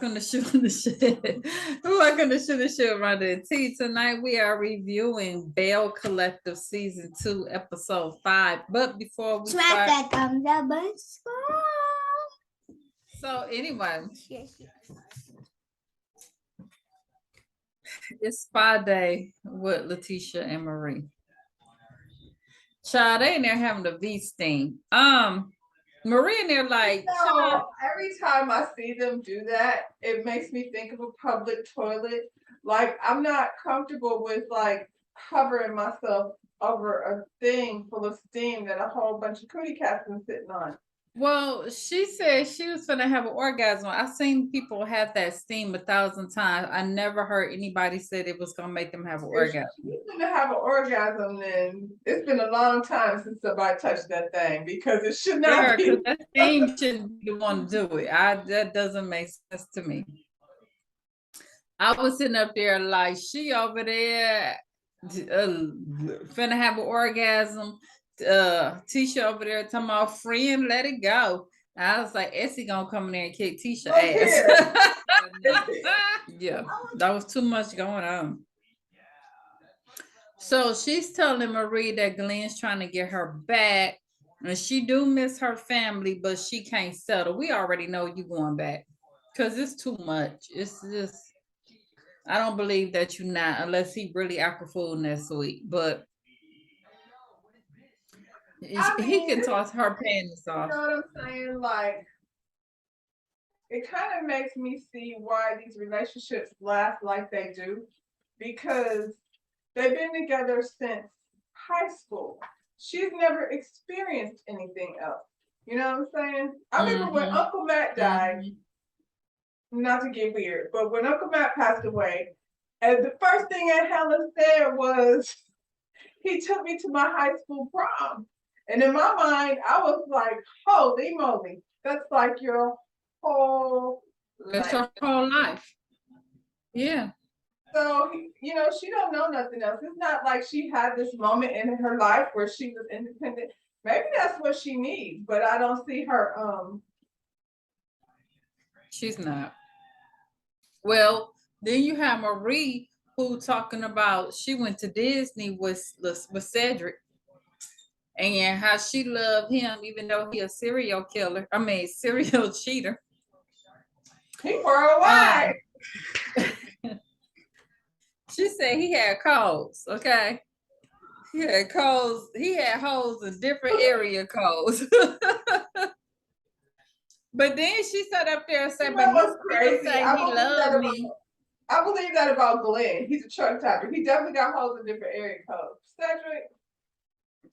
welcome to Shooting the Shit. Welcome to Shooting the Shit around the T. Tonight we are reviewing Belle Collective Season 2, Episode 5. But before we smack start, that thumbs up button. So anyway, it's Spa Day with Letitia and Marie. Child, they in there having a V steam. Marie and they're like, every time I see them do that, it makes me think of a public toilet. Like, I'm not comfortable with like hovering myself over a thing full of steam that a whole bunch of cootie cats been sitting on. Well, she said she was gonna have an orgasm. I've seen people have that steam 1,000 times. I never heard anybody said it was gonna make them have an orgasm. If she's gonna have an orgasm, then it's been a long time since somebody touched that thing because it should not be. That steam shouldn't be the one to do it. That doesn't make sense to me. I was sitting up there like she over there finna have an orgasm. Tisha over there talking about friend, let it go. I was like, Essie gonna come in there and kick Tisha ass. Yeah, that was too much going on. So she's telling Marie that Glenn's trying to get her back, and she do miss her family, but she can't settle. We already know you going back because it's too much. It's just, I don't believe that you not, unless he really aqua next week, but he can toss her panties off. You know what I'm saying? Like, it kind of makes me see why these relationships last like they do, because they've been together since high school. She's never experienced anything else. You know what I'm saying? I remember when Uncle Matt died, not to get weird, but when Uncle Matt passed away, and the first thing Aunt Helen said was, he took me to my high school prom. And in my mind, I was like, holy moly, that's like your whole life. That's your whole life. Yeah. So, you know, she don't know nothing else. It's not like she had this moment in her life where she was independent. Maybe that's what she needs, but I don't see her. She's not. Well, then you have Marie who talking about she went to Disney with Cedric and how she loved him even though he a serial killer. I mean, serial cheater. He worldwide. She said he had codes, okay? He had codes, he had holes in different area codes. But then she sat up there and said, but he's crazy. He loved me. I believe that about Glenn. He's a truck driver. He definitely got holes in different area codes. Cedric.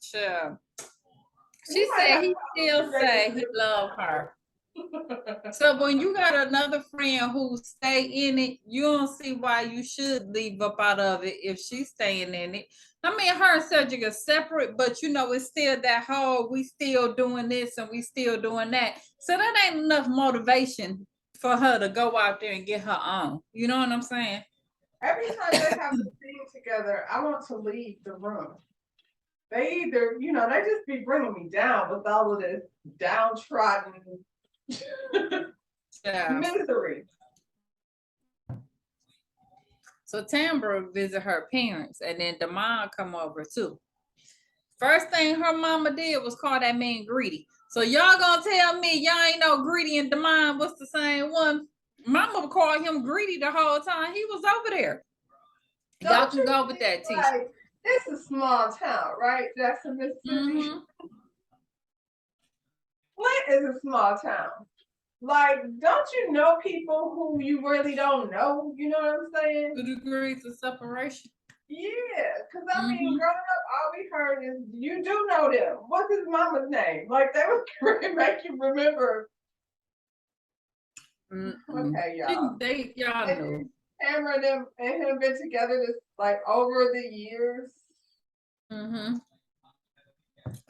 Sure. She said he still say he loved her. So when you got another friend who stay in it, you don't see why you should leave up out of it if she's staying in it. I mean, her and Cedric are separate, but you know, it's still that whole, we still doing this and we still doing that. So that ain't enough motivation for her to go out there and get her own. You know what I'm saying? Every time they have the thing together, I want to leave the room. They either, you know, they just be bringing me down with all of this downtrodden misery. So Tambra visit her parents, and then Damon come over too. First thing her mama did was call that man greedy. So y'all gonna tell me y'all ain't know Greedy and Damon was the same one? Mama called him greedy the whole time he was over there. Y'all can go with that, Tisha. Like, it's a small town, right? Jackson, Mississippi. Flint is a small town. Like, don't you know people who you really don't know? You know what I'm saying? 2 degrees of separation. Yeah, because I mean, growing up, all we heard is, you do know them. What's his mama's name? Like, they would really make you remember. Okay, y'all. Y'all know. Tamara and him been together this, like, over the years.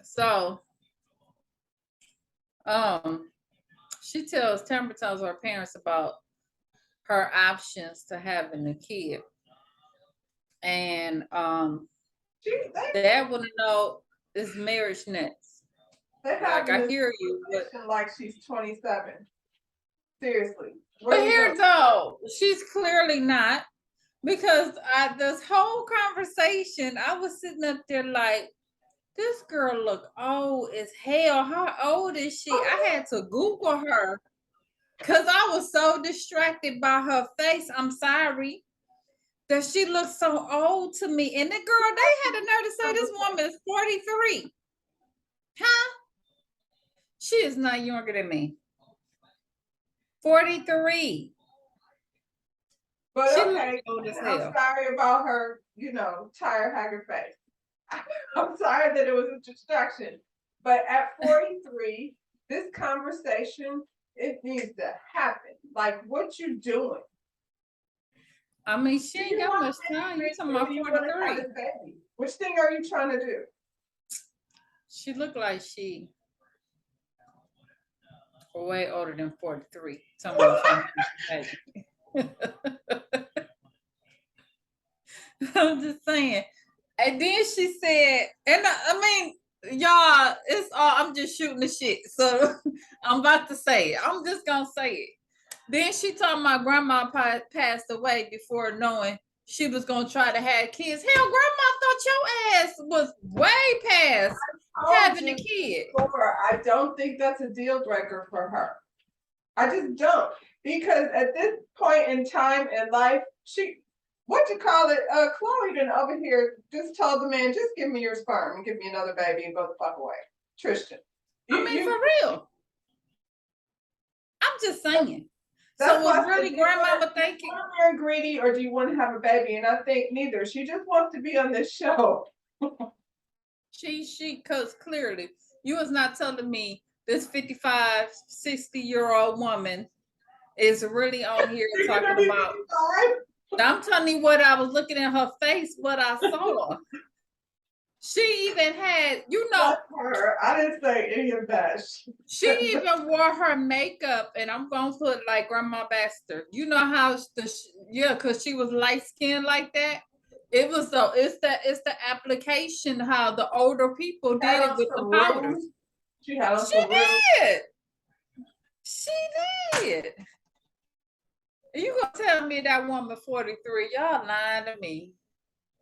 So, Tamara tells her parents about her options to having a kid. And Dad want to know, is marriage next? Like, I hear you, but like she's 27. Seriously. But here though, she's clearly not, because this whole conversation, I was sitting up there like, this girl look old as hell. How old is she? I had to Google her because I was so distracted by her face. I'm sorry that she looks so old to me. And the girl, they had the nerve to say this woman is 43. Huh? She is not younger than me. 43. But she okay, I'm sorry about her, tired, haggard face. I'm sorry that it was a distraction. But at 43, this conversation, it needs to happen. Like, what you doing? I mean, she ain't got much time. You're talking about 43. Which thing are you trying to do? She looked like she way older than 43. I'm just saying. And then she said, and I mean, y'all, it's all, I'm just shooting the shit. So I'm about to say it. I'm just gonna say it. Then she told my grandma passed away before knowing she was gonna try to have kids. Hell, grandma thought your ass was way past having a kid. I don't think that's a deal breaker for her. I just don't. Because at this point in time in life, Chloe done over here just told the man, just give me your sperm and give me another baby and go the fuck away. Tristan. For real. I'm just saying. So was really grandmama thinking? You want to be greedy or do you want to have a baby? And I think neither. She just wants to be on this show. Because clearly you was not telling me this 55, 60-year-old woman is really on here talking about. I'm telling you what I was looking at her face, what I saw. She even had, I didn't say any of that. She even wore her makeup, and I'm gonna put like Grandma Baxter. You know how because she was light skinned like that. It was it's the application how the older people did it with the powders. She had She did. You gonna tell me that woman 43? Y'all lying to me.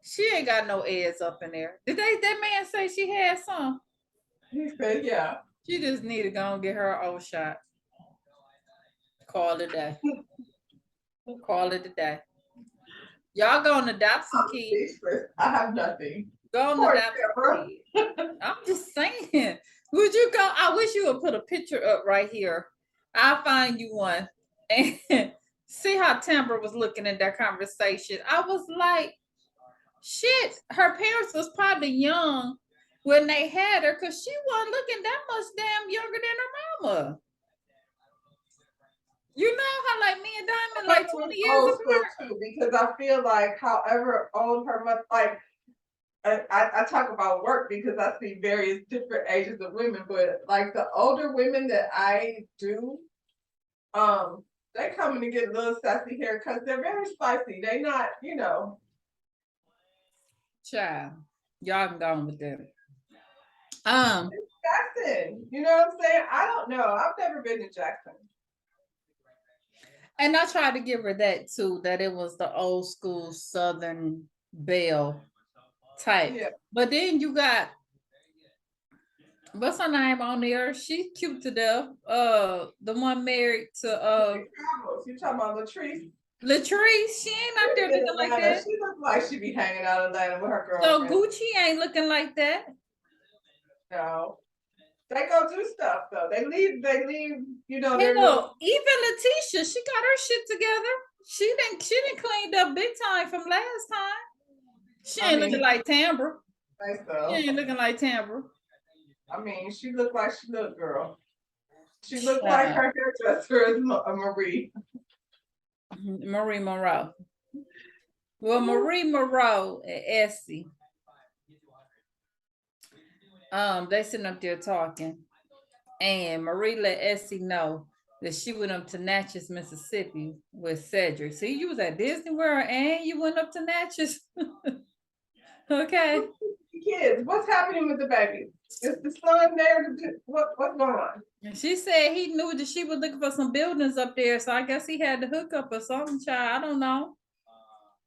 She ain't got no eggs up in there. Did that man say she had some? He said, yeah. She just need to go and get her old shot. Call it a day. Call it a day. Y'all gonna adopt some kids. I have nothing. Go and adopt some kids. I'm just saying. Would you go? I wish you would put a picture up right here. I'll find you one. And see how Tambra was looking at that conversation. I was like, shit, her parents was probably young when they had her because she wasn't looking that much damn younger than her mama. You know how like me and Diamond like 20 years apart? Too, because I feel like however old her mother, like I talk about work because I see various different ages of women, but like the older women that I do, they come in to get a little sassy haircuts. They're very spicy. They not, Child, y'all can go on with them. Jackson, you know what I'm saying? I don't know. I've never been to Jackson. And I tried to give her that too, that it was the old school Southern Belle type. Yeah. But then you got, what's her name on there? She's cute to death. The one married to you talking about Latrice? Latrice, she ain't out there looking like that. She looks like she be hanging out in Atlanta with her girl. So Gucci ain't looking like that. No. They go do stuff though. They leave, even Letitia, she got her shit together. She didn't cleaned up big time from last time. She ain't looking like Tambra. So. She ain't looking like Tambra. I mean, she looked like she looked, girl. She looked like her hairdresser is Marie. Marie Moreau. Well, Marie Moreau and Essie. They sitting up there talking, and Marie let Essie know that she went up to Natchez, Mississippi with Cedric. See, you was at Disney World and you went up to Natchez. Okay. Kids, what's happening with the baby? Is the son there to do what's going on? And she said he knew that she was looking for some buildings up there, so I guess he had to hook up or something, child. I don't know.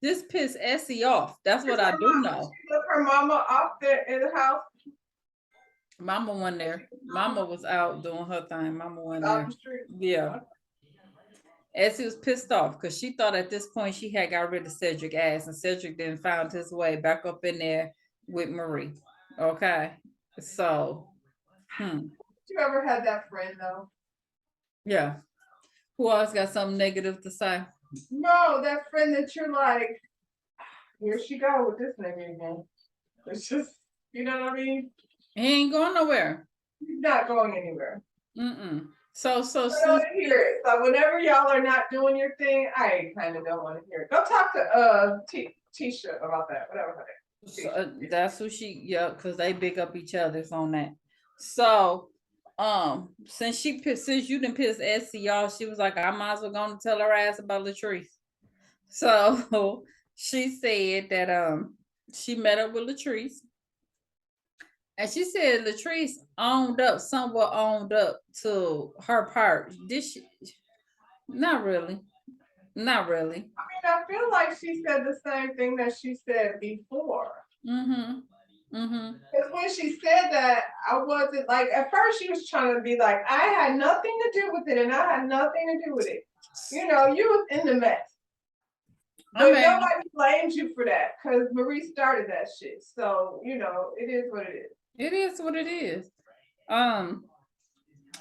This pissed Essie off. That's what I do know. She left her mama off there in the house. Mama went there. Mama was out doing her thing. Mama went Out there. the street. Yeah. Essie was pissed off because she thought at this point she had got rid of Cedric ass, and Cedric then found his way back up in there with Marie. Okay. So, You ever had that friend though? yeah. Who else got something negative to say? No, that friend that you're like, here she go with this nigga again. It's just, you know what I mean? He ain't going nowhere. He's not going anywhere. So I don't hear it. So whenever y'all are not doing your thing, I kind of don't want to hear it. Go talk to Tisha about that. Whatever her name. So, that's who she, yeah, because they big up each other's on that. So, since you didn't piss Essie off, she was like, I might as well go and tell her ass about Latrice. So she said that she met up with Latrice, and she said Latrice somewhat owned up to her part. Did she? Not really. Not really. I mean, I feel like she said the same thing that she said before. Because when she said that, I wasn't like, at first she was trying to be like, I had nothing to do with it, and I had nothing to do with it. You know, you was in the mess. But nobody blames you for that because Marie started that shit. So, you know, it is what it is. It is what it is. Now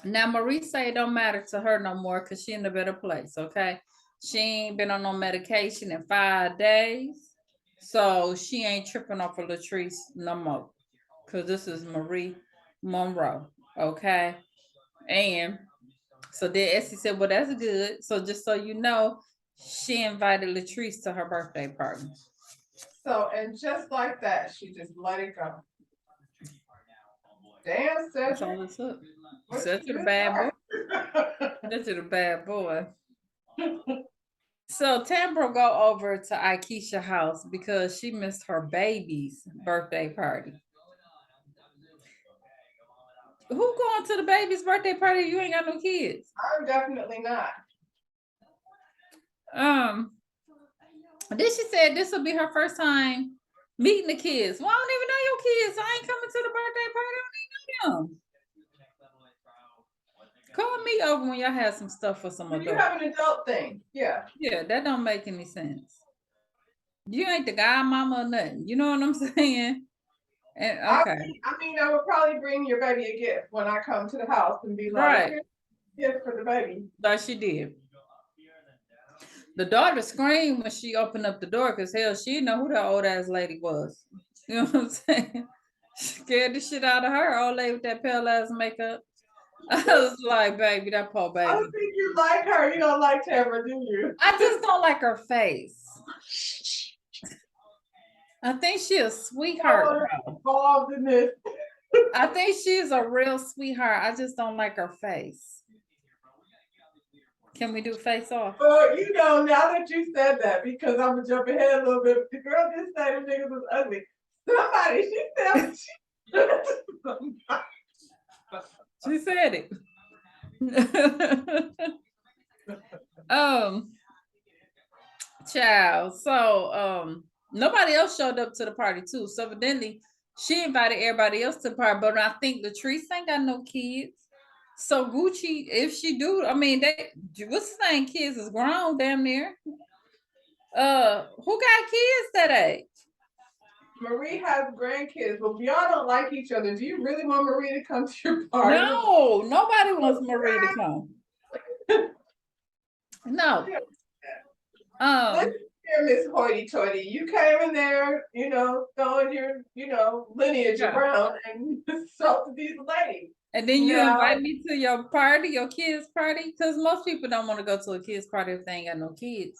Marie say it don't matter to her no more because she in a better place, okay? She ain't been on no medication in 5 days. So she ain't tripping off of Latrice no more. Cause this is Marie Monroe. Okay. And so then Essie said, well, that's good. So just so you know, she invited Latrice to her birthday party. So, and just like that, she just let it go. Damn, That's all it took. Such a bad boy. Such a bad boy. So Tambra go over to Aikisha's house because she missed her baby's birthday party. Who going to the baby's birthday party if you ain't got no kids? I'm definitely not. Then she said this will be her first time meeting the kids. Well, I don't even know your kids. I ain't coming to the birthday party. I don't even know them. Call me over when y'all have some stuff for some adult. You have an adult thing. Yeah. Yeah, that don't make any sense. You ain't the godmama or nothing. You know what I'm saying? And okay. I mean, I would probably bring your baby a gift when I come to the house and be like, right. Gift for the baby. Like she did. The daughter screamed when she opened up the door because hell, she didn't know who that old ass lady was. You know what I'm saying? Scared the shit out of her, old lady with that pale ass makeup. I was like, baby, that poor baby. I don't think you like her. You don't like Tamara, do you? I just don't like her face. I think she's a sweetheart. Involved in this. I think she's a real sweetheart. I just don't like her face. Can we do face off? Well, you know, now that you said that, because I'm gonna jump ahead a little bit, the girl did say the niggas was ugly. Somebody, she said she said it. Child. So nobody else showed up to the party too. So evidently she invited everybody else to the party, but I think Latrice ain't got no kids. So Gucci, if she do, I mean, what's his name? Kids is grown damn near. Who got kids that age? Marie has grandkids, but y'all don't like each other. Do you really want Marie to come to your party? No, nobody wants Marie to come. No. Miss Hoity Toity, you came in there, you know, throwing your, you know, lineage around and insulted these ladies. And then you invite me to your party, your kids' party, because most people don't want to go to a kids' party if they ain't got no kids.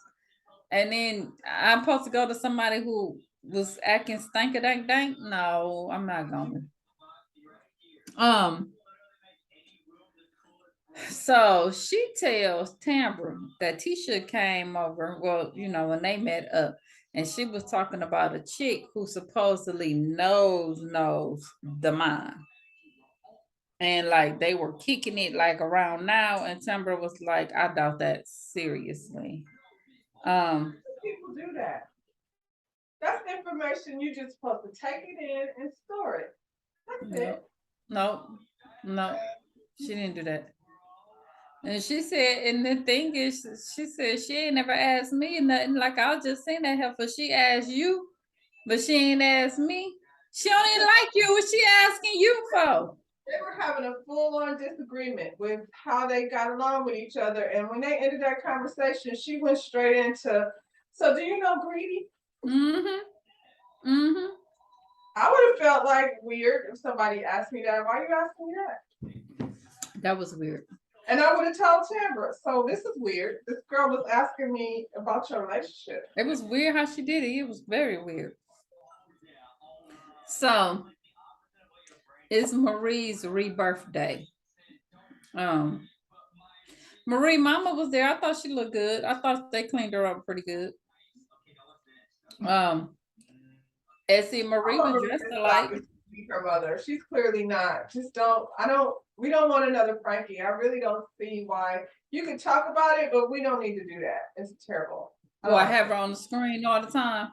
And then I'm supposed to go to somebody who was acting stank-a-dank-dank. No, I'm not going. So she tells Tambra that Tisha came over, well, you know, when they met up, and she was talking about a chick who supposedly knows the mom. And like they were kicking it like around now, and Timber was like, I doubt that seriously. People do that. That's information you just supposed to take it in and store it. That's it. No, she didn't do that. And she said, and the thing is, she said she ain't never asked me nothing. Like I was just saying that heifer, she asked you, but she ain't asked me. She don't even like you. What she asking you for? They were having a full-on disagreement with how they got along with each other, and when they ended that conversation, she went straight into, so do you know Greedy? I would have felt like weird if somebody asked me that. Why are you asking me that? That was weird. And I would have told Tambra, so this is weird. This girl was asking me about your relationship. It was weird how she did it. It was very weird. So it's Marie's rebirth day. Marie mama was there. I thought she looked good. I thought they cleaned her up pretty good. And see, Marie was dressed alike. Her mother. She's clearly not. We don't want another Frankie. I really don't see why. You can talk about it, but we don't need to do that. It's terrible. I have her on the screen all the time.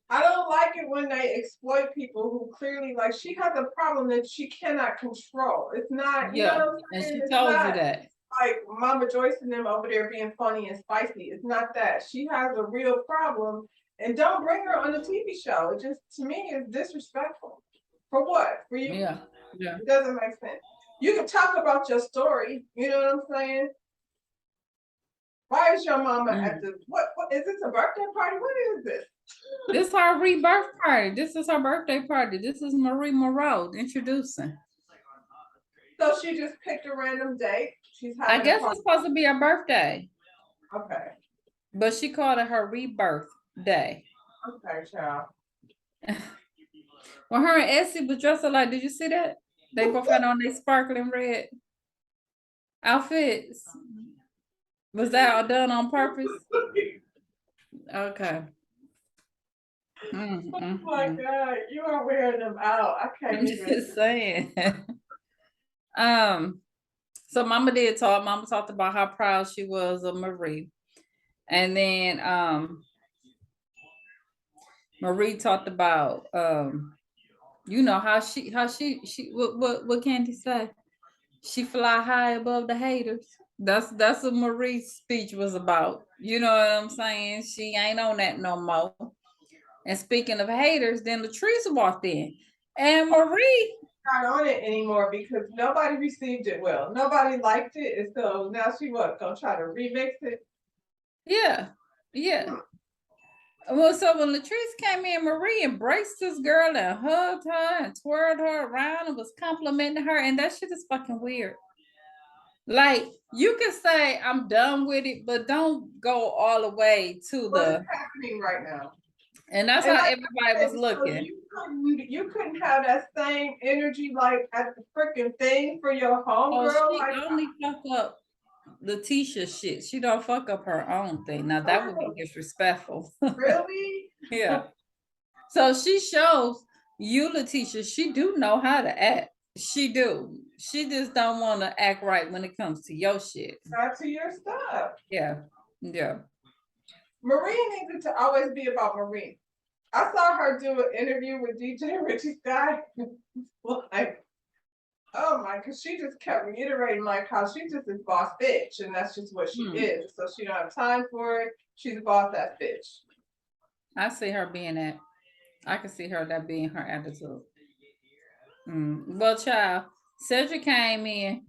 I don't like it when they exploit people who clearly, like, she has a problem that she cannot control. It's not, you know what I'm and saying? she told you that. Like Mama Joyce and them over there being funny and spicy. It's not that. She has a real problem, and don't bring her on a TV show. It just, to me, is disrespectful. For what? For you? Yeah. It doesn't make sense. You can talk about your story. You know what I'm saying? Why is your mama at the what is this, a birthday party? What is this? This is her rebirth party. This is her birthday party. This is Marie Moreau introducing. So she just picked a random date. I guess it's supposed to be her birthday. Okay. But she called it her rebirth day. Okay, child. Well, her and Essie was dressed alike. Did you see that? They both had on their sparkling red outfits. Was that all done on purpose? Okay. Oh my God, you are wearing them out. I can't even. Just saying. So Mama did talk. Mama talked about how proud she was of Marie. And then Marie talked about you know how she what Candy say? She fly high above the haters. That's what Marie's speech was about. You know what I'm saying? She ain't on that no more. And speaking of haters, then Latrice walked in. And Marie not on it anymore because nobody received it well. Nobody liked it. And so now she gonna try to remix it? Yeah. Well, so when Latrice came in, Marie embraced this girl and hugged her and twirled her around and was complimenting her. And that shit is fucking weird. Like, you can say I'm done with it, but don't go all the way to what's happening right now. And that's how everybody was looking. So you couldn't have that same energy like at the freaking thing for your homegirl. She only fuck up Letitia shit. She don't fuck up her own thing. Now that would be disrespectful. Really? Yeah. So she shows you, Letitia, she do know how to act. She do. She just don't want to act right when it comes to your shit. Not to your stuff. Yeah. Marie needed to always be about Marie. I saw her do an interview with DJ Richie Sky. Like, oh my, because she just kept reiterating like how she just is boss bitch, and that's just what she is. So she don't have time for it. She's a boss ass bitch. I see her being that. I can see her that being her attitude. Well, child, Cedric came in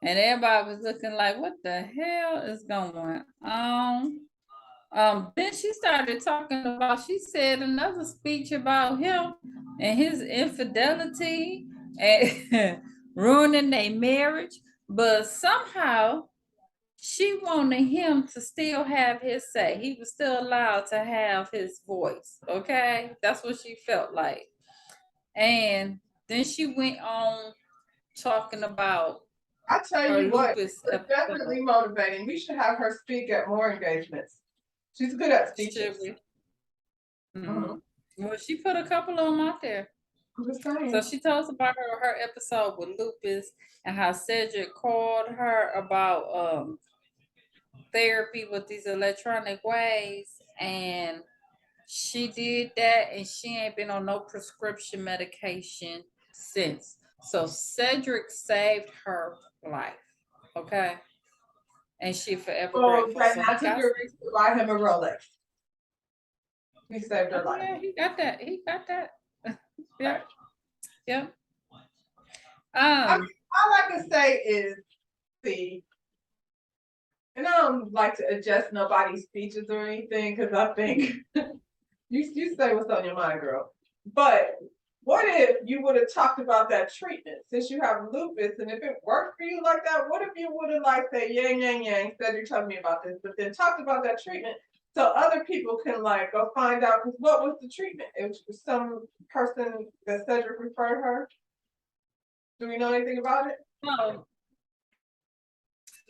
and everybody was looking like, what the hell is going on? Then she started talking about, she said another speech about him and his infidelity and ruining their marriage, but somehow she wanted him to still have his say. He was still allowed to have his voice. Okay, that's what she felt like. And then she went on talking about, I tell you what, it's definitely motivating. We should have her speak at more engagements. She's good at speeches. Well, she put a couple of them out there. I'm just So saying. she told us about her episode with lupus and how Cedric called her about therapy with these electronic ways, and she did that, and she ain't been on no prescription medication since. So Cedric saved her life, okay, and she forever So grateful. that So he not took got, her to buy him a Rolex. He saved her oh life. yeah, he got that. He got that. Yeah, Right. yeah. I mean, all I can say is, see, and I don't like to adjust nobody's speeches or anything because I think you say what's on your mind, girl. But what if you would have talked about that treatment since you have lupus, and if it worked for you like that, what if you would have like said yang yang yang, said you're telling me about this, but then talked about that treatment so other people can like go find out, because what was the treatment? It was some person that Cedric referred her. Do we know anything about it? No,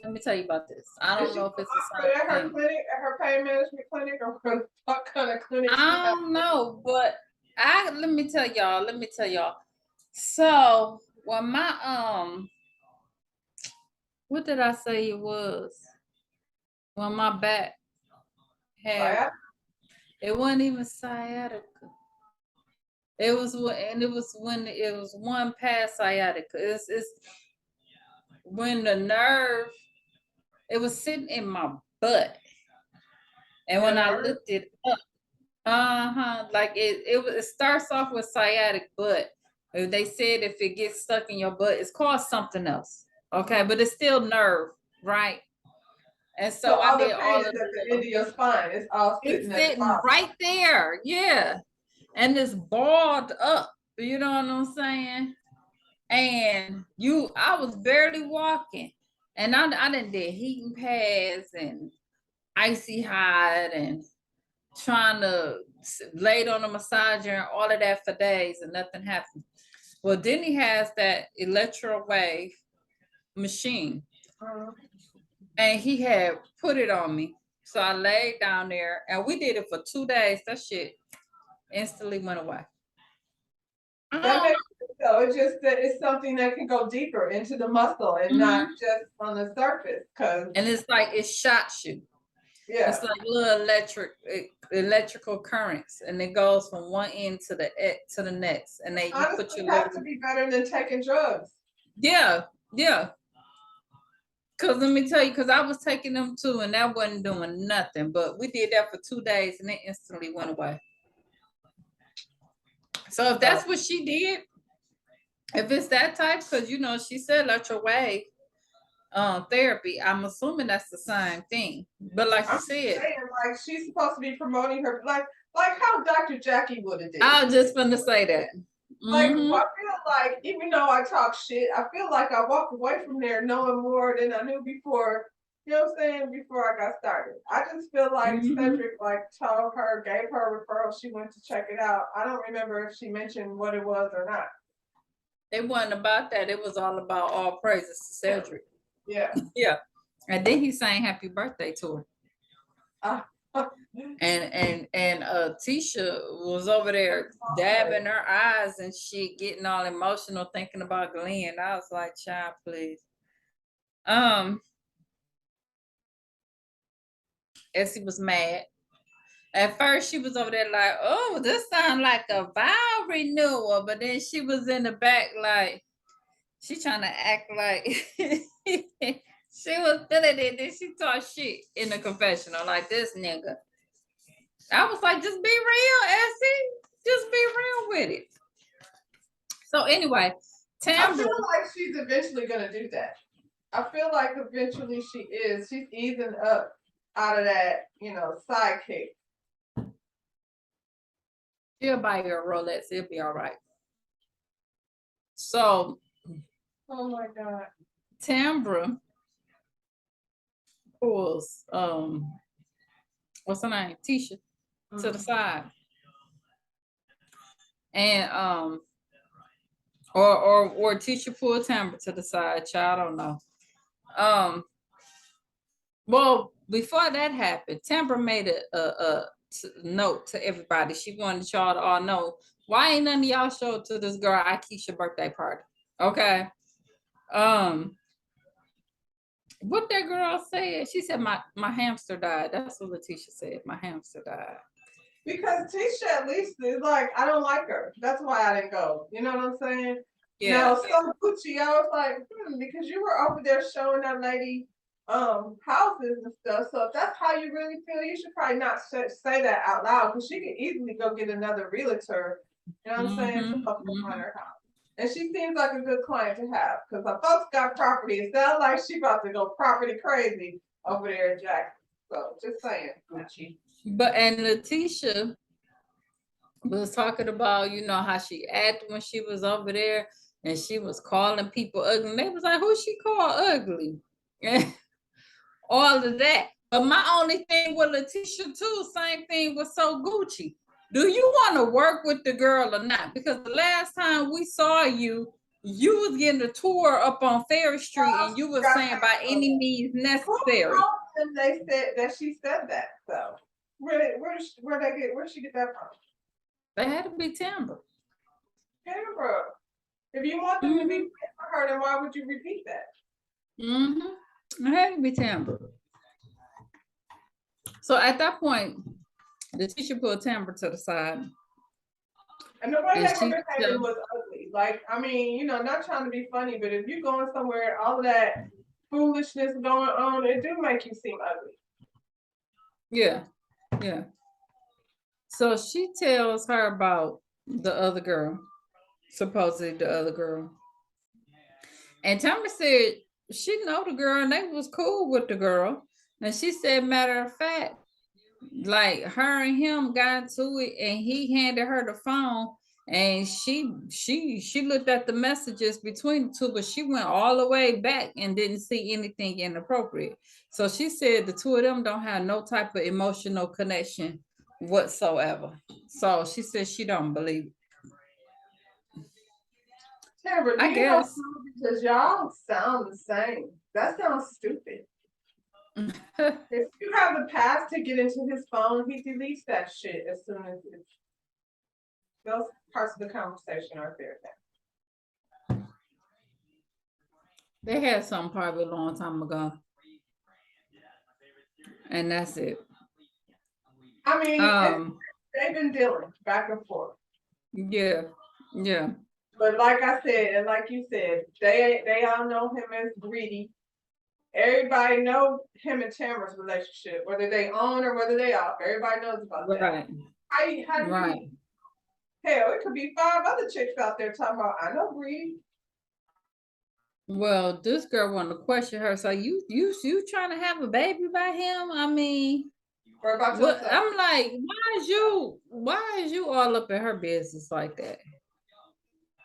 let me tell you about this. I Did don't she know if it's the offer it same at her thing. clinic, at her pain management clinic, or what kind of clinic she I had? don't know, but let me tell y'all. So when my what did I say it was? When my back had, Sciatica? it wasn't even sciatica. It was when it was one past sciatica. It's when the nerve, it was sitting in my butt. And when I looked it up, like it starts off with sciatic, but they said if it gets stuck in your butt, it's called something else. Okay, but it's still nerve, right? And So so I all the did pain all is of at the end the, of your spine. It's all it's sitting at the sitting bottom. right there, yeah. And it's balled up. You know what I'm saying? And I was barely walking. And I done did heating pads and icy hot and trying to lay on a massager and all of that for days and nothing happened. Well, then he has that electro wave machine and he had put it on me. So I laid down there and we did it for 2 days. That shit instantly went away. That makes sense, though. It's just that it's something that can go deeper into the muscle and not just on the surface. And it's like it shots you. Yeah. It's like little electrical currents, and it goes from one end to the next. And they Honestly, put your it has little, to be better than taking drugs. yeah. Cause let me tell you, cause I was taking them too, and that wasn't doing nothing. But we did that for 2 days, and it instantly went away. So if that's what she did, if it's that type, cause she said electro wave therapy, I'm assuming that's the same thing. But like you said, saying, like she's supposed to be promoting her, like how Dr. Jackie would have did. I was just gonna say that. Like I feel like even though I talk shit, I feel like I walked away from there knowing more than I knew before. You know what I'm saying? Before I got started, I just feel like Cedric like told her, gave her a referral. She went to check it out. I don't remember if she mentioned what it was or not. It wasn't about that. It was all about all praises to Cedric. Yeah. Yeah. And then he sang happy birthday to her. And Tisha was over there dabbing her eyes and shit, getting all emotional thinking about Glenn. I was like, child, please. Essie was mad. At first she was over there like, oh, this sounds like a vow renewal. But then she was in the back like, she trying to act like she was feeling it. Then she talked shit in the confessional like this nigga. I was like, just be real, Essie. Just be real with it. So anyway, I feel like she's eventually gonna do that. I feel like eventually she is. She's easing up out of that, sidekick. She'll buy you a Rolex. It'll be all right. So, oh my God, Tambra pulls what's her name, Tisha, to the side, and or Tisha pulled Tambra to the side. Child, I don't know. Well, before that happened, Tambra made a note to everybody. She wanted y'all to all know Why ain't none of y'all show up to this girl Akeisha birthday party? Okay. What that girl said? She said my hamster died. That's what Letitia said. My hamster died. Because Tisha at least is like, I don't like her. That's why I didn't go. You know what I'm saying? Yeah. Now, so Gucci, I was like, because you were over there showing that lady houses and stuff. So if that's how you really feel, you should probably not say that out loud, because she could easily go get another realtor. You know what I'm saying? To help her find her house. And she seems like a good client to have, because her folks got property. It sounds like she about to go property crazy over there in Jackson. So just saying, Gucci. But and Letitia was talking about, you know, how she acted when she was over there, and she was calling people ugly. And they was like, who she called ugly? And all of that. But my only thing with Letitia too, same thing with So Gucci. Do you want to work with the girl or not? Because the last time we saw you, you was getting a tour up on Ferry Street, and you was saying by any means necessary. And they said that she said that. So where she get that from? They had to be Timber. Timber. If you want them to be for her, then why would you repeat that? It had to be Timber. So at that point, the teacher put Timber to the side. And the way they were behaving was ugly. Like, I mean, you know, not trying to be funny, but if you're going somewhere, all of that foolishness going on, it do make you seem ugly. Yeah, yeah. So she tells her about the other girl, supposedly the other girl. And Tommy said she know the girl and they was cool with the girl. And she said, matter of fact, like her and him got into it, and he handed her the phone, and she looked at the messages between the two, but she went all the way back and didn't see anything inappropriate. So she said the two of them don't have no type of emotional connection whatsoever. So she said she don't believe it. Tamara, do I you guess know, because y'all sound the same. That sounds stupid. If you have the pass to get into his phone, he deletes that shit as soon as those parts of the conversation are there now. They had something probably a long time ago. And that's it. I mean, they've been dealing back and forth. Yeah, yeah. But like I said, and like you said, they all know him as greedy. Everybody knows him and Tamara's relationship, whether they own or whether they off. Everybody knows about that. How do you, hell, it could be 5 other chicks out there talking about, I know greedy. Well, this girl wanted to question her. So you trying to have a baby by him? I mean, what? I'm like, why is you all up in her business like that?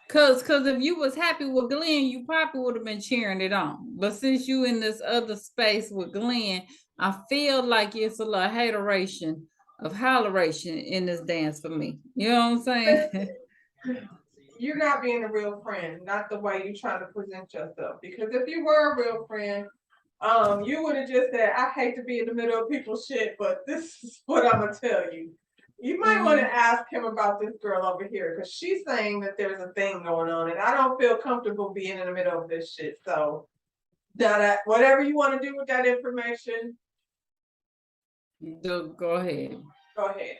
Cause if you was happy with Glenn, you probably would have been cheering it on. But since you in this other space with Glenn, I feel like it's a little hateration of holleration in this dance for me. You know what I'm saying? You're not being a real friend, not the way you try to present yourself. Because if you were a real friend, you would have just said, I hate to be in the middle of people's shit, but this is what I'm gonna tell you. You might want to ask him about this girl over here, because she's saying that there's a thing going on, and I don't feel comfortable being in the middle of this shit. So, that whatever you want to do with that information, go ahead. Go ahead.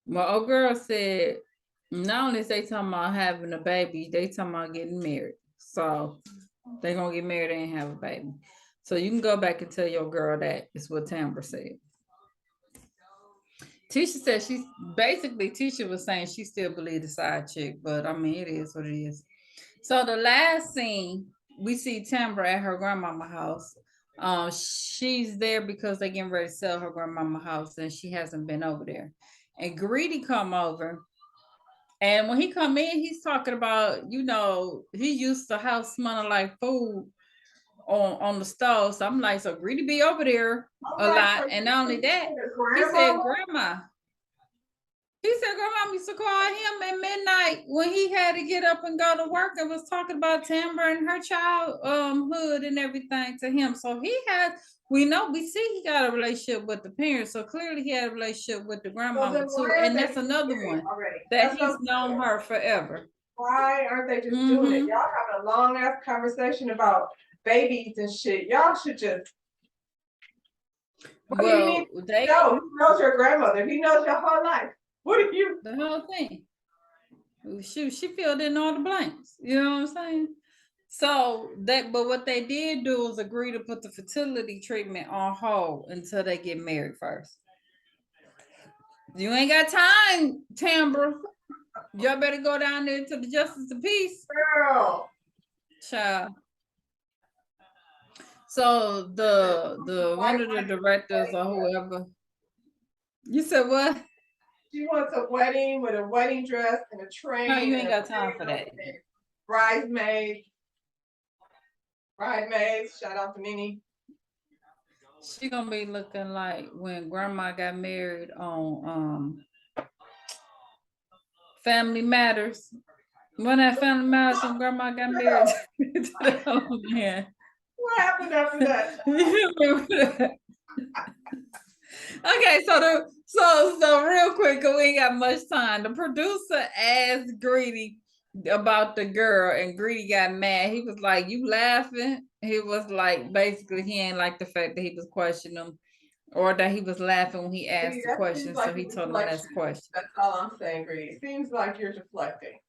My old girl said, not only is they talking about having a baby, they talking about getting married. So they gonna get married and have a baby. So you can go back and tell your girl that is what Tamara said. Tisha said Tisha was saying she still believe the side chick, but I mean, it is what it is. So the last scene, we see Tamara at her grandmama house. She's there because they're getting ready to sell her grandmama house, and she hasn't been over there. And Greedy come over, and when he come in, he's talking about, you know, he used to house smelling like food on the stove. So I'm like, so Greedy be over there a lot. And not only that, he said, Grandma. He said grandma used to call him at midnight when he had to get up and go to work and was talking about Timber and her childhood and everything to him. So he we see he got a relationship with the parents. So clearly he had a relationship with the grandmama too. And that's another one that he's known her forever. Why aren't they just doing it? Y'all having a long ass conversation about babies and shit. Y'all should just. What do you need? He knows your grandmother. He knows your whole life. What do you? The whole thing. She filled in all the blanks. You know what I'm saying? So but what they did do was agree to put the fertility treatment on hold until they get married first. You ain't got time, Tambra. Y'all better go down there to the Justice of Peace. Girl. Child. So the one of the directors or whoever. You said what? She wants a wedding with a wedding dress and a train. No, you ain't got time for that. Bridesmaids. Shout out to Nene. She gonna be looking like when grandma got married on Family Matters. When that Family Matters when grandma got married. Oh, man. What happened after that? You remember that? Okay, so real quick, cause we ain't got much time. The producer asked Greedy about the girl, and Greedy got mad. He was like, "You laughing?" He was like, basically, he ain't like the fact that he was questioning him, or that he was laughing when he asked the question. So he told him that's question. That's all I'm saying, Greedy. It seems like you're deflecting.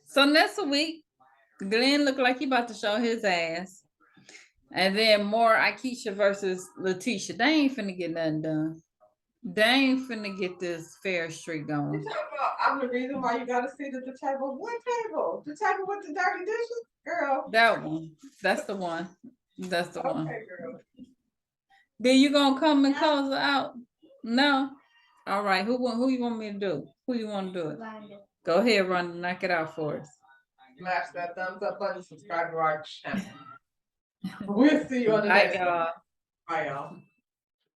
So next week, Glenn looked like he about to show his ass. And then more Akeisha versus Letitia. They ain't finna get nothing done. They ain't finna get this fair streak going. I'm the reason why you gotta sit at the table. What table? The table with the dirty dishes? Girl. That one. That's the one. That's the one. Okay, girl. Then you gonna come and close it out? No? All right. Who you want me to do? Who you want to do it? Go ahead, Rhonda. Knock it out for us. Smash that thumbs up button. Subscribe to our channel. We'll see you on the next one. Bye, y'all.